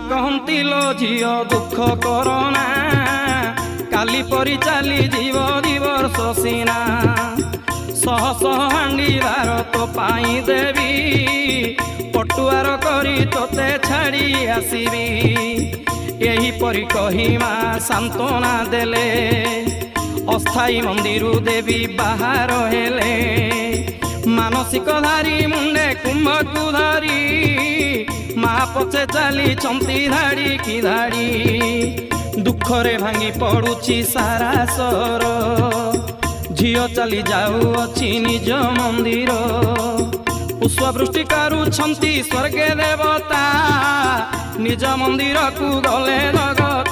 कहती लो झियो दुख करना काली परी चली जीव दिवर्ष सीना शह शह हांडी भारत पाई देवी पटुआर करी तोते छाड़ी आसबी यही परी कही माँ सांत्वना देले अस्थायी मंदिर देवी बाहर हेले मानसिक धारी मुंडे कुंभकु धारी माँ पछे चली चंती धाड़ी की धाड़ी दुखरे भांगी पड़ुची सारा सहर झियो चली जाऊ अच्छी निज मंदिर पुष्पवृष्टि करुछंती स्वर्गे देवता निज मंदिर को गले जगत